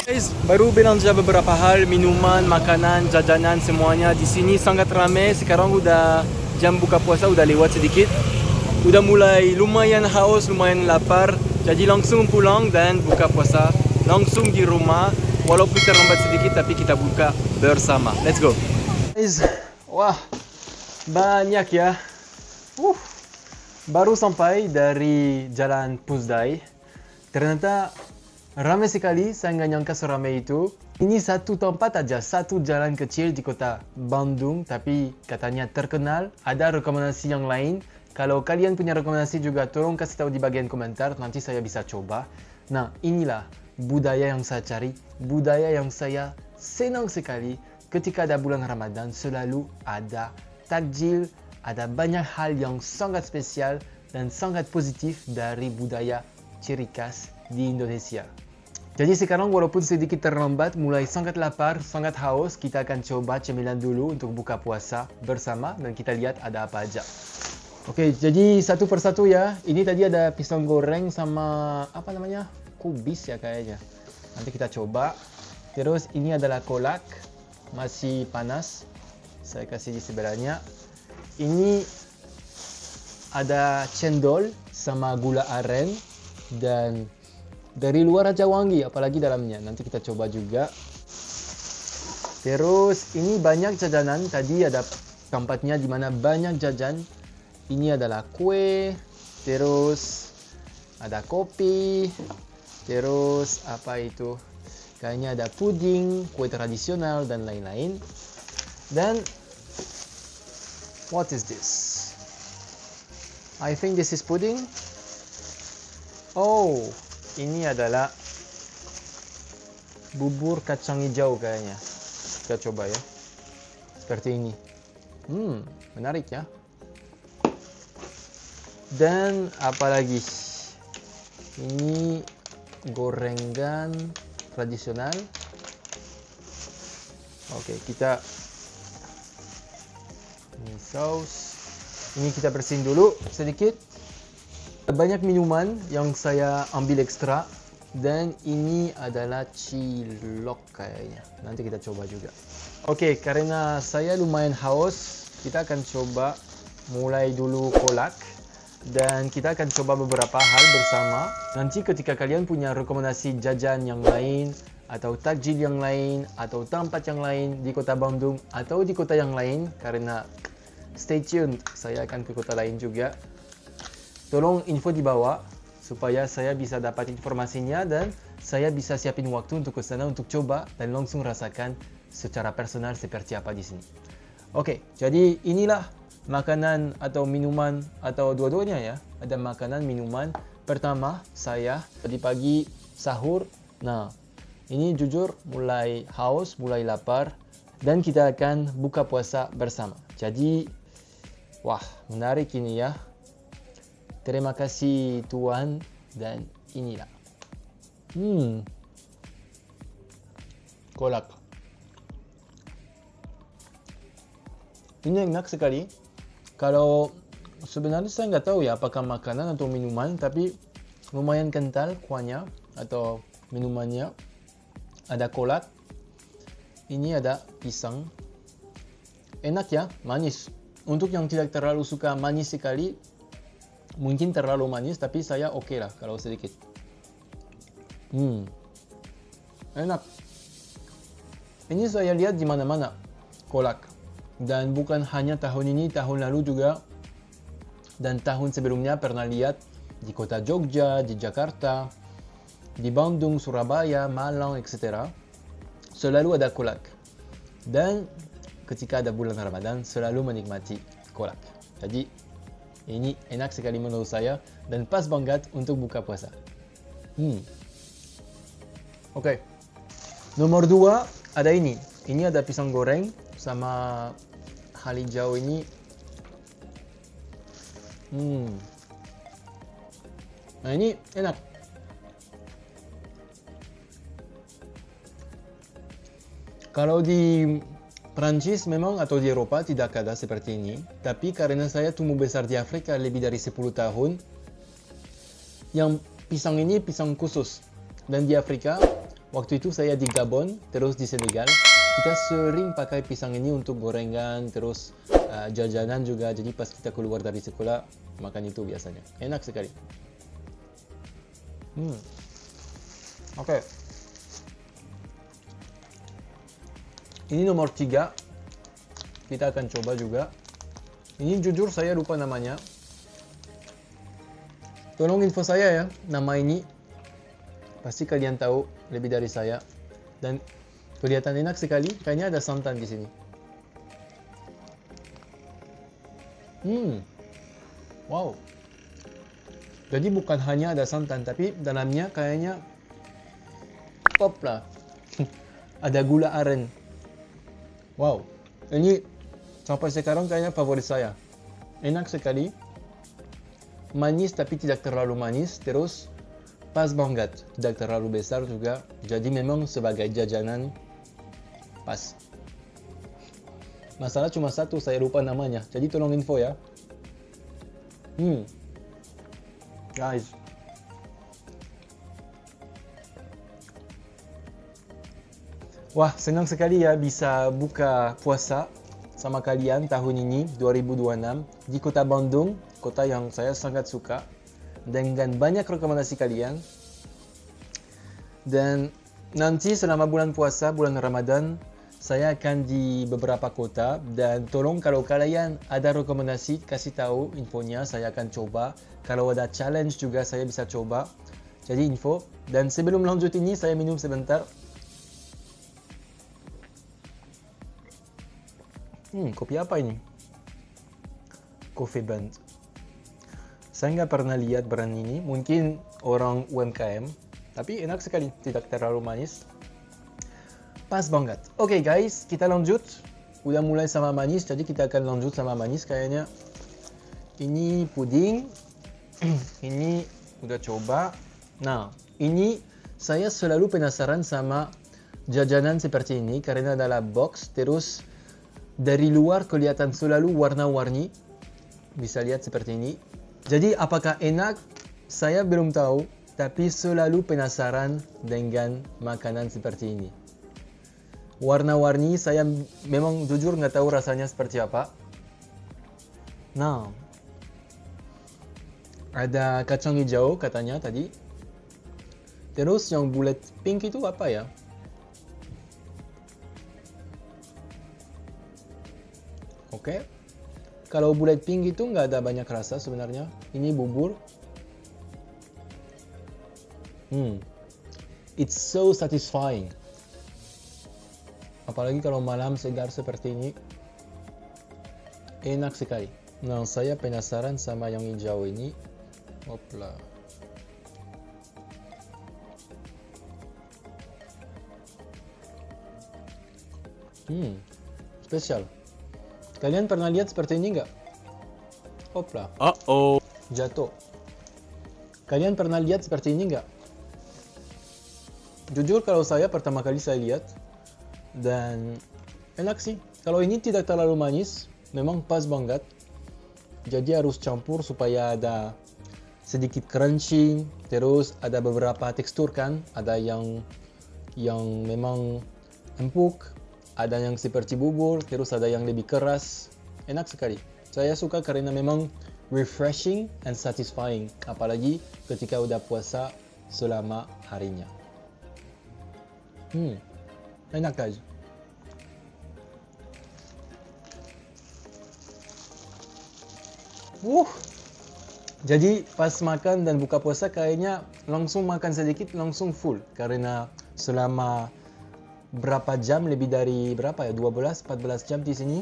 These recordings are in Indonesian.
Guys, baru belanja beberapa hal, minuman, makanan, jajanan, semuanya di sini sangat ramai. Sekarang udah jam buka puasa, udah lewat sedikit. Udah mulai lumayan haus, lumayan lapar. Jadi langsung pulang dan buka puasa langsung di rumah. Walaupun terlambat sedikit, tapi kita buka bersama. Let's go. Guys, wah, banyak ya. Baru sampai dari Jalan Pusdai. Ternyata ramai sekali, saya nggak nyangka seramai itu. Ini satu tempat aja, satu jalan kecil di kota Bandung, tapi katanya terkenal. Ada rekomendasi yang lain. Kalau kalian punya rekomendasi juga, tolong kasih tahu di bagian komentar, nanti saya bisa coba. Nah, inilah budaya yang saya cari, budaya yang saya senang sekali. Ketika ada bulan Ramadan, selalu ada takjil, ada banyak hal yang sangat spesial dan sangat positif dari budaya ciri khas di Indonesia. Jadi sekarang walaupun sedikit terlambat, mulai sangat lapar, sangat haus, kita akan coba cemilan dulu untuk buka puasa bersama dan kita lihat ada apa aja. Oke, jadi satu persatu ya. Ini tadi ada pisang goreng sama apa namanya? Kubis ya kayaknya. Nanti kita coba. Terus ini adalah kolak, masih panas. Saya kasih di sebelahnya. Ini ada cendol sama gula aren dan dari luar aja wangi, apalagi dalamnya. Nanti kita coba juga. Terus ini banyak jajanan. Tadi ada tempatnya di mana banyak jajan. Ini adalah kue. Terus ada kopi. Terus apa itu? Kayaknya ada puding, kue tradisional dan lain-lain. Dan what is this? I think this is pudding. Oh, ini adalah bubur kacang hijau kayaknya. Kita coba ya. Seperti ini. Menarik ya. Dan apa lagi? Ini gorengan tradisional. Oke, kita ini saus. Ini kita bersihin dulu sedikit. Banyak minuman yang saya ambil ekstra. Dan ini adalah cilok kayaknya. Nanti kita coba juga. Oke, karena saya lumayan haus, kita akan coba mulai dulu kolak. Dan kita akan coba beberapa hal bersama. Nanti ketika kalian punya rekomendasi jajan yang lain, atau takjil yang lain, atau tempat yang lain di kota Bandung, atau di kota yang lain, karena stay tune, saya akan ke kota lain juga. Tolong info di bawah supaya saya bisa dapat informasinya dan saya bisa siapin waktu untuk ke sana untuk coba dan langsung rasakan secara personal seperti apa di sini. Oke, jadi inilah makanan atau minuman atau dua-duanya ya. Ada makanan, minuman. Pertama, saya tadi pagi sahur. Nah, ini jujur mulai haus, mulai lapar dan kita akan buka puasa bersama. Jadi, wah, menarik ini ya. Terima kasih Tuhan dan inilah. Kolak. Ini enak sekali. Kalau sebenarnya saya nggak tahu ya apakah makanan atau minuman, tapi lumayan kental kuahnya atau minumannya. Ada kolak. Ini ada pisang. Enak ya, manis. Untuk yang tidak terlalu suka manis sekali, mungkin terlalu manis, tapi saya oke lah kalau sedikit. Enak. Ini saya lihat di mana-mana kolak. Dan bukan hanya tahun ini, tahun lalu juga. Dan tahun sebelumnya pernah lihat di kota Jogja, di Jakarta, di Bandung, Surabaya, Malang, etc. Selalu ada kolak. Dan ketika ada bulan Ramadan, selalu menikmati kolak. Jadi, ini enak sekali menurut saya dan pas banget untuk buka puasa. Oke. Nomor 2 ada ini. Ini ada pisang goreng sama hal hijau ini. Nah, ini enak. Kalau di Prancis memang atau di Eropa tidak ada seperti ini. Tapi karena saya tumbuh besar di Afrika lebih dari 10 tahun, yang pisang ini pisang khusus. Dan di Afrika, waktu itu saya di Gabon, terus di Senegal, kita sering pakai pisang ini untuk gorengan, terus jajanan juga. Jadi pas kita keluar dari sekolah, makan itu biasanya. Enak sekali. Oke. Ini nomor 3. Kita akan coba juga. Ini jujur saya lupa namanya. Tolong info saya ya, nama ini. Pasti kalian tahu lebih dari saya. Dan kelihatan enak sekali. Kayaknya ada santan di sini. Wow. Jadi bukan hanya ada santan, tapi dalamnya kayaknya top lah. Ada gula aren. Wow. Ini sampai sekarang kayaknya favorit saya. Enak sekali. Manis tapi tidak terlalu manis. Terus pas banget, tidak terlalu besar juga. Jadi memang sebagai jajanan pas. Masalah cuma satu, saya lupa namanya. Jadi tolong info ya. Guys. Wah, senang sekali ya bisa buka puasa sama kalian tahun ini 2026 di Kota Bandung, kota yang saya sangat suka. Dengan banyak rekomendasi kalian. Dan nanti selama bulan puasa, bulan Ramadan, saya akan di beberapa kota. Dan tolong kalau kalian ada rekomendasi, kasih tahu infonya, saya akan coba. Kalau ada challenge juga saya bisa coba. Jadi info. Dan sebelum lanjut ini, saya minum sebentar. Kopi apa ini? Coffee Blend. Saya nggak pernah lihat brand ini, mungkin orang UMKM, tapi enak sekali, tidak terlalu manis. Pas banget. Oke guys, kita lanjut. Udah mulai sama manis, jadi kita akan lanjut sama manis kayaknya. Ini puding, ini udah coba. Nah, ini saya selalu penasaran sama jajanan seperti ini, karena adalah box, terus dari luar kelihatan selalu warna-warni. Bisa lihat seperti ini. Jadi apakah enak? Saya belum tahu, tapi selalu penasaran dengan makanan seperti ini. Warna-warni, saya memang jujur nggak tahu rasanya seperti apa. Nah, ada kacang hijau katanya tadi. Terus yang bulat pink itu apa ya? Oke. Kalau bulat pink itu nggak ada banyak rasa sebenarnya. Ini bubur. It's so satisfying. Apalagi kalau malam segar seperti ini. Enak sekali. Nah, saya penasaran sama yang hijau ini. Hopla. Spesial. Kalian pernah lihat seperti ini nggak? Hopla. Jatuh. Kalian pernah lihat seperti ini nggak? Jujur kalau saya pertama kali saya lihat. Dan enak sih. Kalau ini tidak terlalu manis. Memang pas banget. Jadi harus campur supaya ada sedikit crunchy. Terus ada beberapa tekstur kan. Ada yang memang empuk. Ada yang seperti bubur, terus ada yang lebih keras. Enak sekali. Saya suka karena memang refreshing and satisfying. Apalagi ketika udah puasa selama harinya. Enak guys. Jadi pas makan dan buka puasa kayaknya langsung makan sedikit langsung full. Karena selama berapa jam, lebih dari berapa ya, 12-14 jam di sini.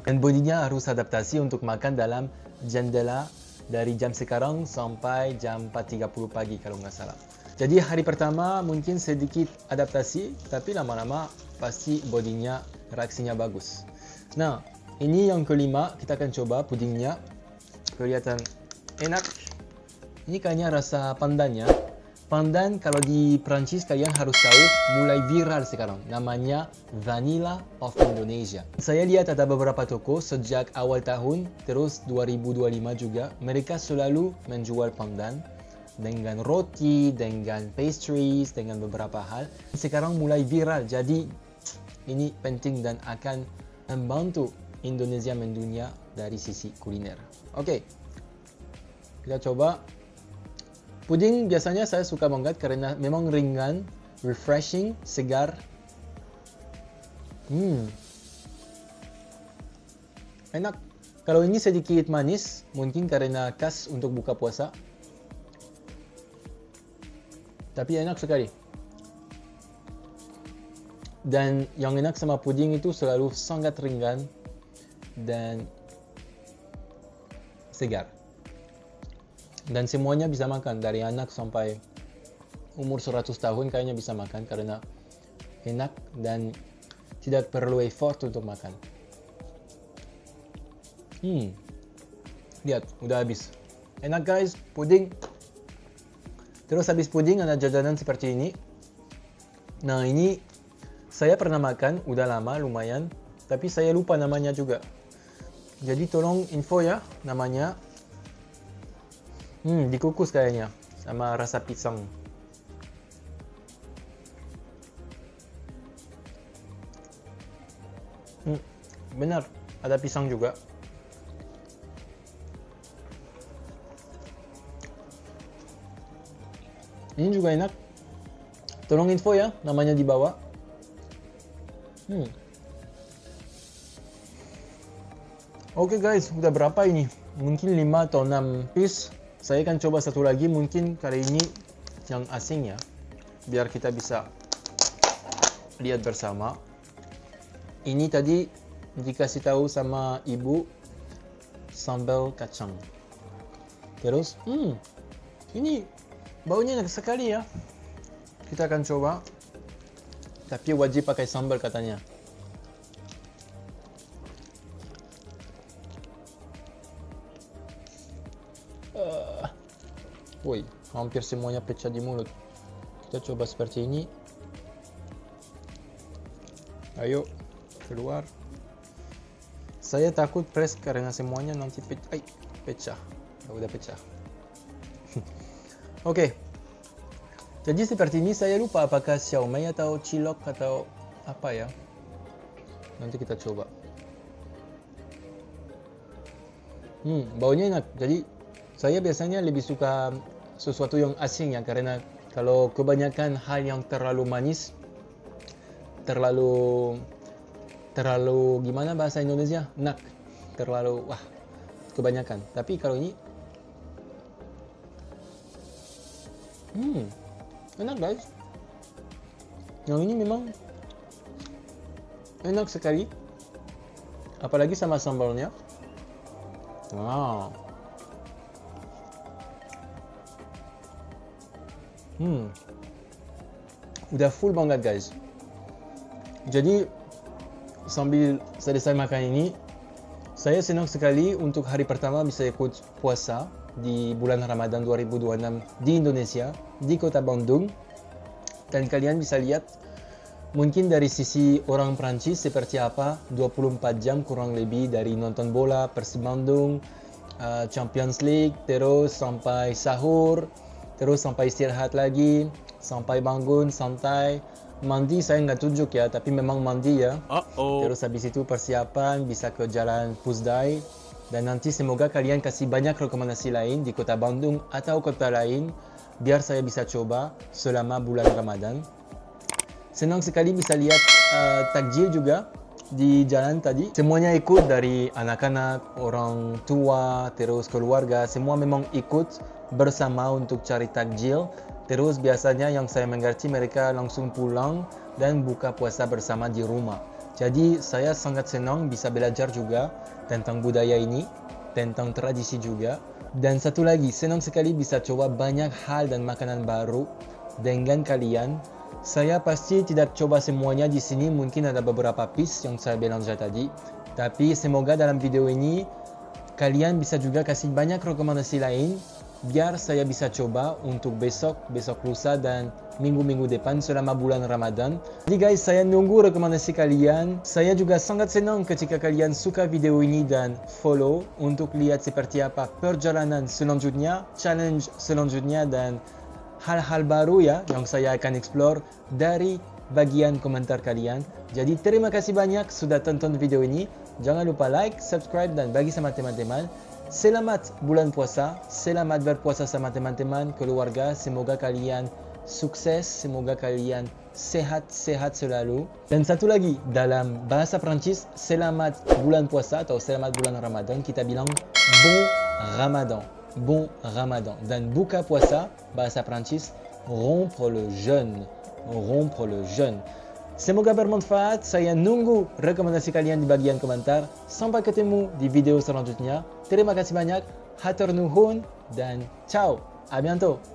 Dan bodinya harus adaptasi untuk makan dalam jendela dari jam sekarang sampai jam 4.30 pagi kalau nggak salah. Jadi hari pertama mungkin sedikit adaptasi, tapi lama-lama pasti bodinya, reaksinya bagus. Nah, ini yang kelima, kita akan coba pudingnya. Kelihatan enak. Ini kayaknya rasa pandannya. Pandan kalau di Prancis kalian harus tahu mulai viral sekarang. Namanya Vanilla of Indonesia. Saya lihat ada beberapa toko sejak awal tahun, terus 2025 juga. Mereka selalu menjual pandan. dengan roti, dengan pastries, dengan beberapa hal. Sekarang mulai viral, jadi ini penting dan akan membantu Indonesia mendunia dari sisi kuliner. Oke, kita coba. Puding biasanya saya suka banget karena memang ringan, refreshing, segar. Enak. Kalau ini sedikit manis, mungkin karena khas untuk buka puasa. Tapi enak sekali. Dan yang enak sama puding itu selalu sangat ringan dan segar. Dan semuanya bisa makan, dari anak sampai umur 100 tahun kayaknya bisa makan karena enak dan tidak perlu effort untuk makan. Lihat, udah habis. Enak guys, puding. Terus habis puding ada jajanan seperti ini. Nah, ini saya pernah makan, udah lama lumayan, tapi saya lupa namanya juga. Jadi tolong info ya namanya. Dikukus kayaknya sama rasa pisang. Benar, ada pisang juga. Ini juga enak. Tolong info ya namanya di bawah. Oke guys, udah berapa ini? Mungkin 5 atau 6 piece. Saya akan coba satu lagi, mungkin kali ini yang asing ya, biar kita bisa lihat bersama. Ini tadi dikasih tahu sama ibu, sambal kacang. Terus, ini baunya enak sekali ya. Kita akan coba, tapi wajib pakai sambal katanya. Woi, hampir semuanya pecah di mulut. Kita coba seperti ini. Ayo, keluar. Saya takut press karena semuanya nanti pecah. Udah pecah. Oke. Jadi seperti ini, saya lupa apakah siomay atau cilok atau apa ya. Nanti kita coba. Baunya enak. Jadi saya biasanya lebih suka sesuatu yang asing ya, karena kalau kebanyakan hal yang terlalu manis, terlalu gimana bahasa Indonesia? Terlalu kebanyakan. Tapi kalau ini enak guys. Yang ini memang enak sekali, apalagi sama sambalnya. Wow. Udah full banget guys. Jadi sambil selesai makan ini, saya senang sekali untuk hari pertama bisa ikut puasa di bulan Ramadan 2026 di Indonesia, di kota Bandung. Dan kalian bisa lihat mungkin dari sisi orang Prancis seperti apa, 24 jam kurang lebih dari nonton bola, Persib Bandung, Champions League, terus sampai sahur, terus sampai istirahat lagi, sampai bangun, santai, mandi saya nggak tunjuk ya, tapi memang mandi ya. Terus habis itu persiapan, bisa ke jalan Pusdai, dan nanti semoga kalian kasih banyak rekomendasi lain di kota Bandung atau kota lain, biar saya bisa coba selama bulan Ramadan. Senang sekali bisa lihat takjil juga di jalan tadi. Semuanya ikut, dari anak-anak, orang tua, terus keluarga, semua memang ikut bersama untuk cari takjil. Terus biasanya yang saya mengerti mereka langsung pulang dan buka puasa bersama di rumah. Jadi saya sangat senang bisa belajar juga tentang budaya ini, tentang tradisi juga. Dan satu lagi, senang sekali bisa coba banyak hal dan makanan baru dengan kalian. Saya pasti tidak coba semuanya di sini, mungkin ada beberapa piece yang saya belanja tadi. Tapi semoga dalam video ini kalian bisa juga kasih banyak rekomendasi lain biar saya bisa coba untuk besok, besok lusa, dan minggu-minggu depan selama bulan Ramadan. Jadi guys, saya nunggu rekomendasi kalian. Saya juga sangat senang ketika kalian suka video ini dan follow untuk lihat seperti apa perjalanan selanjutnya, challenge selanjutnya, dan hal-hal baru ya yang saya akan explore dari bagian komentar kalian. Jadi terima kasih banyak sudah tonton video ini. Jangan lupa like, subscribe, dan bagi sama teman-teman. Selamat bulan puasa, selamat berpuasa sama teman-teman, keluarga. Semoga kalian sukses, semoga kalian sehat-sehat selalu. Dan satu lagi, dalam bahasa Prancis, selamat bulan puasa atau selamat bulan Ramadan, kita bilang bon Ramadan. Bon Ramadan. Dan buka puasa, bahasa Prancis, rompre le jeûne. Rompre le jeûne. Semoga bermanfaat. Saya nunggu rekomendasi kalian di bagian komentar. Sampai ketemu di video selanjutnya. Terima kasih banyak. Hatur nuhun dan ciao. A bientôt.